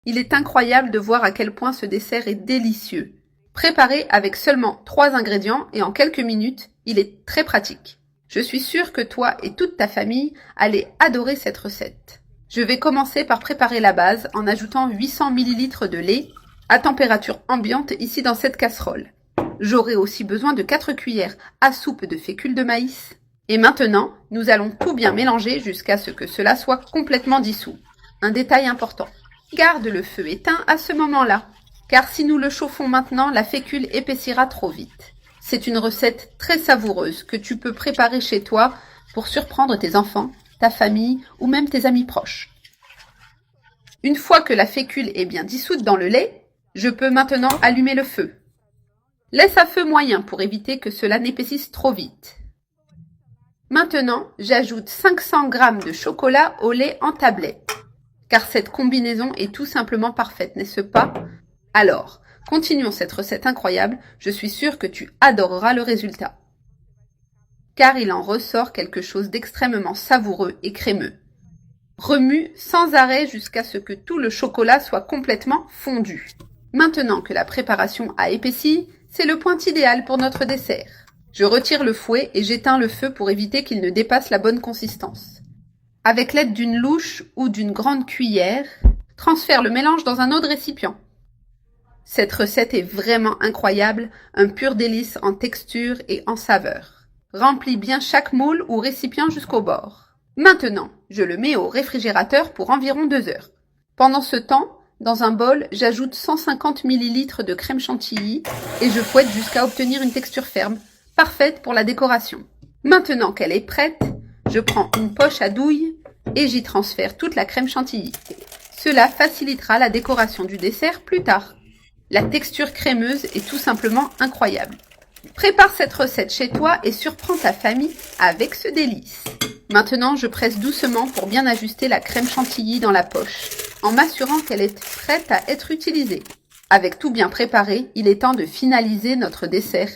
Il est incroyable de voir à quel point ce dessert est délicieux. Préparé avec seulement 3 ingrédients et en quelques minutes, il est très pratique. Je suis sûre que toi et toute ta famille allez adorer cette recette. Je vais commencer par préparer la base en ajoutant 800 ml de lait à température ambiante ici dans cette casserole. J'aurai aussi besoin de 4 cuillères à soupe de fécule de maïs. Et maintenant, nous allons tout bien mélanger jusqu'à ce que cela soit complètement dissous. Un détail important. Garde le feu éteint à ce moment-là, car si nous le chauffons maintenant, la fécule épaissira trop vite. C'est une recette très savoureuse que tu peux préparer chez toi pour surprendre tes enfants, ta famille ou même tes amis proches. Une fois que la fécule est bien dissoute dans le lait, je peux maintenant allumer le feu. Laisse à feu moyen pour éviter que cela n'épaississe trop vite. Maintenant, j'ajoute 500 g de chocolat au lait en tablette, car cette combinaison est tout simplement parfaite, n'est-ce pas? Alors, continuons cette recette incroyable, je suis sûre que tu adoreras le résultat. Car il en ressort quelque chose d'extrêmement savoureux et crémeux. Remue sans arrêt jusqu'à ce que tout le chocolat soit complètement fondu. Maintenant que la préparation a épaissi, c'est le point idéal pour notre dessert. Je retire le fouet et j'éteins le feu pour éviter qu'il ne dépasse la bonne consistance. Avec l'aide d'une louche ou d'une grande cuillère, transfère le mélange dans un autre récipient. Cette recette est vraiment incroyable, un pur délice en texture et en saveur. Remplis bien chaque moule ou récipient jusqu'au bord. Maintenant, je le mets au réfrigérateur pour environ 2 heures. Pendant ce temps, dans un bol, j'ajoute 150 ml de crème chantilly et je fouette jusqu'à obtenir une texture ferme, parfaite pour la décoration. Maintenant qu'elle est prête, je prends une poche à douille et j'y transfère toute la crème chantilly. Cela facilitera la décoration du dessert plus tard. La texture crémeuse est tout simplement incroyable. Prépare cette recette chez toi et surprends ta famille avec ce délice. Maintenant, je presse doucement pour bien ajuster la crème chantilly dans la poche, en m'assurant qu'elle est prête à être utilisée. Avec tout bien préparé, il est temps de finaliser notre dessert.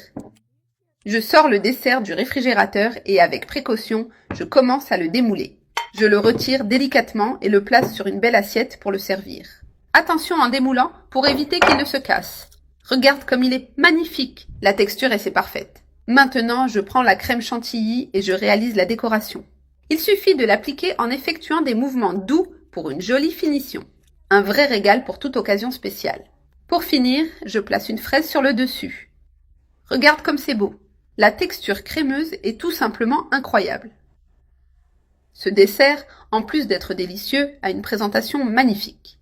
Je sors le dessert du réfrigérateur et avec précaution, je commence à le démouler. Je le retire délicatement et le place sur une belle assiette pour le servir. Attention en démoulant pour éviter qu'il ne se casse. Regarde comme il est magnifique. La texture est parfaite. Maintenant, je prends la crème chantilly et je réalise la décoration. Il suffit de l'appliquer en effectuant des mouvements doux pour une jolie finition. Un vrai régal pour toute occasion spéciale. Pour finir, je place une fraise sur le dessus. Regarde comme c'est beau. La texture crémeuse est tout simplement incroyable. Ce dessert, en plus d'être délicieux, a une présentation magnifique.